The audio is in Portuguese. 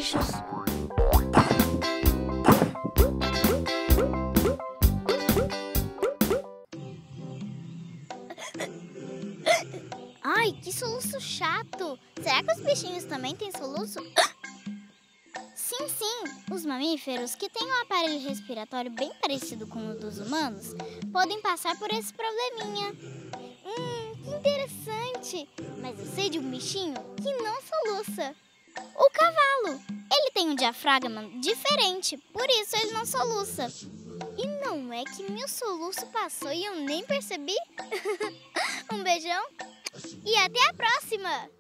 bichos. Ai, que soluço chato! Será que os bichinhos também têm soluço? Sim, sim! Os mamíferos, que têm um aparelho respiratório bem parecido com o dos humanos, podem passar por esse probleminha. Que interessante! Mas eu sei de um bichinho que não soluça. O cavalo! Ele tem um diafragma diferente, por isso ele não soluça. E não é que meu soluço passou e eu nem percebi? Um beijão e até a próxima!